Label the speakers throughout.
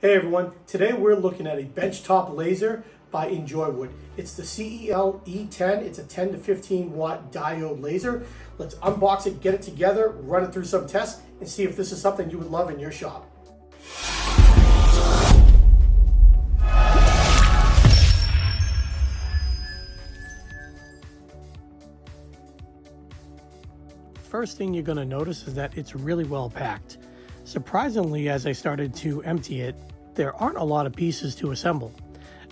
Speaker 1: Hey everyone, today we're looking at a benchtop laser by Enjoywood. It's the CEL-E10, it's a 10 to 15 watt diode laser. Let's unbox it, get it together, run it through some tests, and see if this is something you would love in your shop. First thing you're going to notice is that it's really well packed. Surprisingly, as I started to empty it, there aren't a lot of pieces to assemble.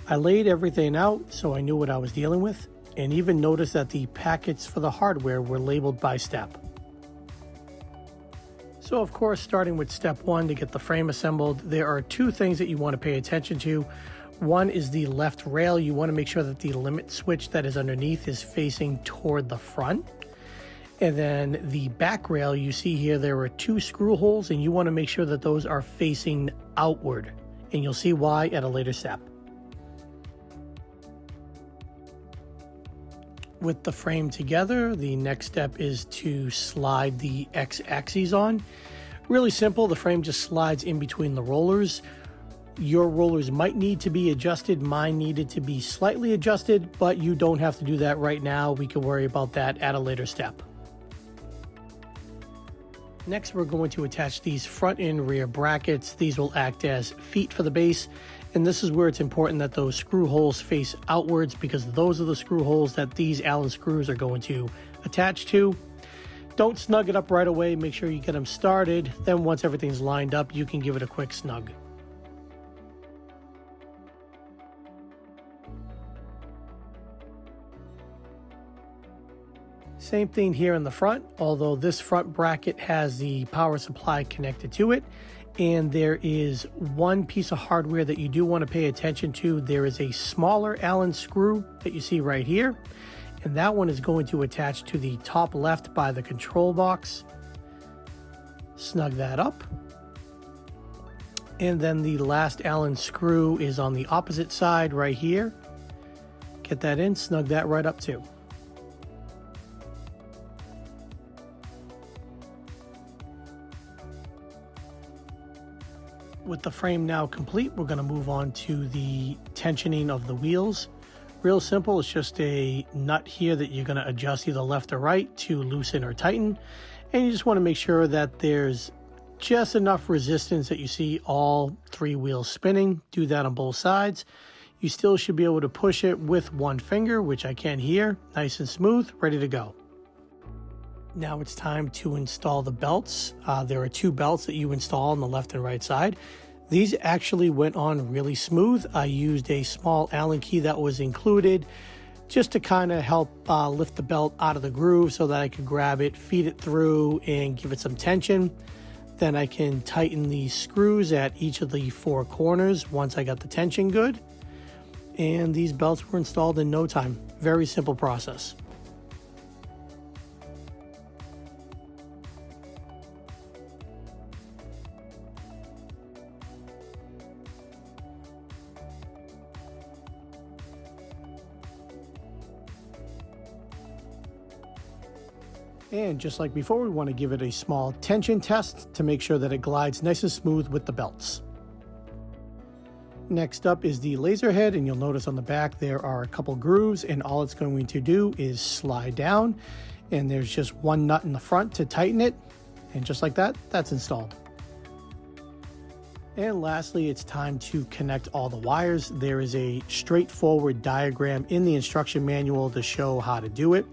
Speaker 1: I laid everything out so I knew what I was dealing with, and even noticed that the packets for the hardware were labeled by step. So of course, starting with step one to get the frame assembled, there are two things that you want to pay attention to. One is the left rail. You want to make sure that the limit switch that is underneath is facing toward the front. And then the back rail, you see here, there are two screw holes, and you want to make sure that those are facing outward. And you'll see why at a later step. With the frame together, the next step is to slide the X-axes on. Really simple, the frame just slides in between the rollers. Your rollers might need to be adjusted. Mine needed to be slightly adjusted, but you don't have to do that right now. We can worry about that at a later step. Next, we're going to attach these front and rear brackets. These will act as feet for the base, and this is where it's important that those screw holes face outwards, because those are the screw holes that these Allen screws are going to attach to. Don't snug it up right away. Make sure you get them started. Then once everything's lined up, you can give it a quick snug. Same thing here in the front, although this front bracket has the power supply connected to it. And there is one piece of hardware that you do want to pay attention to. There is a smaller Allen screw that you see right here. And that one is going to attach to the top left by the control box. Snug that up. And then the last Allen screw is on the opposite side right here. Get that in, snug that right up too. With the frame now complete, we're going to move on to the tensioning of the wheels. Real simple, it's just a nut here that you're going to adjust either left or right to loosen or tighten. And you just want to make sure that there's just enough resistance that you see all three wheels spinning. Do that on both sides. You still should be able to push it with one finger, which I can here. Nice and smooth, ready to go. Now it's time to install the belts. There are two belts that you install on the left and right side. These actually went on really smooth. I used a small Allen key that was included just to kind of help lift the belt out of the groove so that I could grab it, feed it through, and give it some tension. Then I can tighten the screws at each of the four corners once I got the tension good. And these belts were installed in no time. Very simple process. And just like before, we want to give it a small tension test to make sure that it glides nice and smooth with the belts. Next up is the laser head, and you'll notice on the back there are a couple grooves, and all it's going to do is slide down, and there's just one nut in the front to tighten it, and just like that, that's installed. And lastly, it's time to connect all the wires. There is a straightforward diagram in the instruction manual to show how to do it.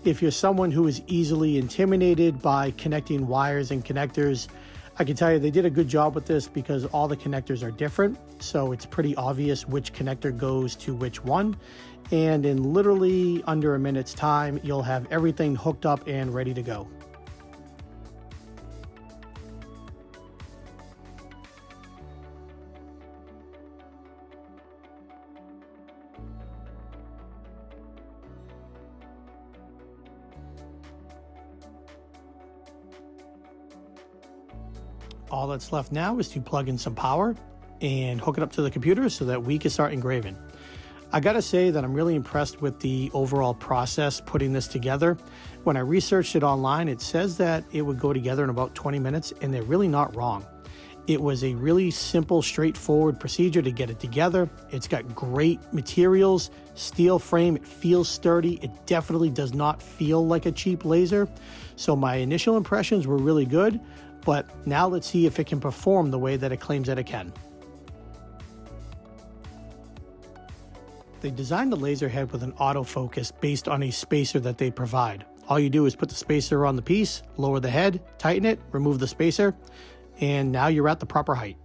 Speaker 1: If you're someone who is easily intimidated by connecting wires and connectors, I can tell you they did a good job with this because all the connectors are different. So it's pretty obvious which connector goes to which one. And in literally under a minute's time, you'll have everything hooked up and ready to go. All that's left now is to plug in some power and hook it up to the computer so that we can start engraving. I gotta say that I'm really impressed with the overall process putting this together. When I researched it online, it says that it would go together in about 20 minutes, and they're really not wrong. It was a really simple, straightforward procedure to get it together. It's got great materials, steel frame, it feels sturdy. It definitely does not feel like a cheap laser. So my initial impressions were really good, but now let's see if it can perform the way that it claims that it can. They designed the laser head with an autofocus based on a spacer that they provide. All you do is put the spacer on the piece, lower the head, tighten it, remove the spacer, and now you're at the proper height.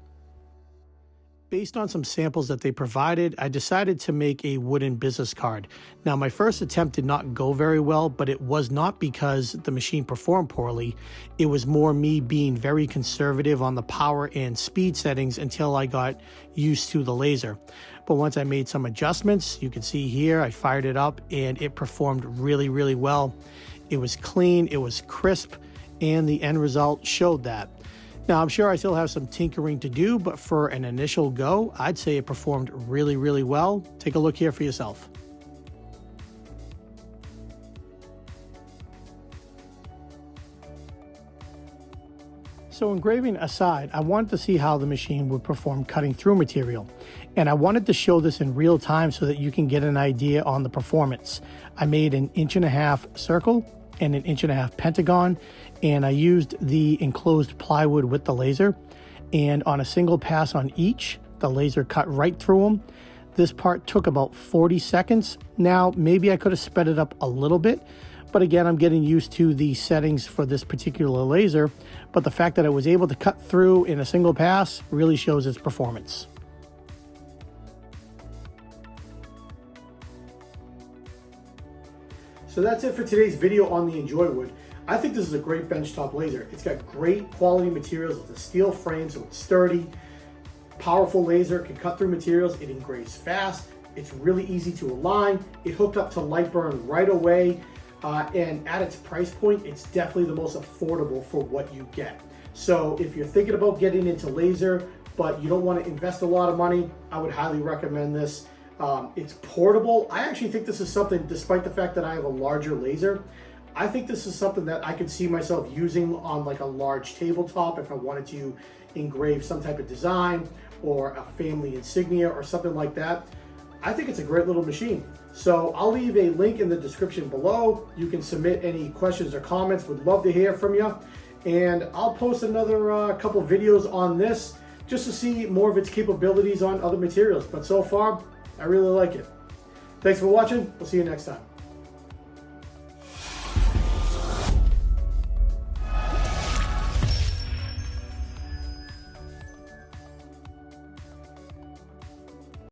Speaker 1: Based on some samples that they provided, I decided to make a wooden business card. Now, my first attempt did not go very well, but it was not because the machine performed poorly. It was more me being very conservative on the power and speed settings until I got used to the laser. But once I made some adjustments, you can see here, I fired it up and it performed really, really well. It was clean, it was crisp, and the end result showed that. Now, I'm sure I still have some tinkering to do, but for an initial go, I'd say it performed really, really well. Take a look here for yourself. So engraving aside, I wanted to see how the machine would perform cutting through material. And I wanted to show this in real time so that you can get an idea on the performance. I made an 1.5-inch circle and an 1.5-inch pentagon, and I used the enclosed plywood with the laser, and on a single pass on each, the laser cut right through them. This part took about 40 seconds. Now, maybe I could have sped it up a little bit, but again, I'm getting used to the settings for this particular laser, but the fact that I was able to cut through in a single pass really shows its performance. So that's it for today's video on the Enjoywood. I think this is a great benchtop laser. It's got great quality materials. It's a steel frame, so it's sturdy. Powerful laser, can cut through materials. It engraves fast. It's really easy to align. It hooked up to Lightburn right away. And at its price point, it's definitely the most affordable for what you get. So if you're thinking about getting into laser, but you don't want to invest a lot of money, I would highly recommend this. It's portable. I actually think this is something, despite the fact that I have a larger laser, I think this is something that I could see myself using on like a large tabletop if I wanted to engrave some type of design or a family insignia or something like that. I think it's a great little machine. So I'll leave a link in the description below. You can submit any questions or comments. Would love to hear from you. And I'll post another couple videos on this just to see more of its capabilities on other materials. But so far, I really like it. Thanks for watching. We'll see you next time.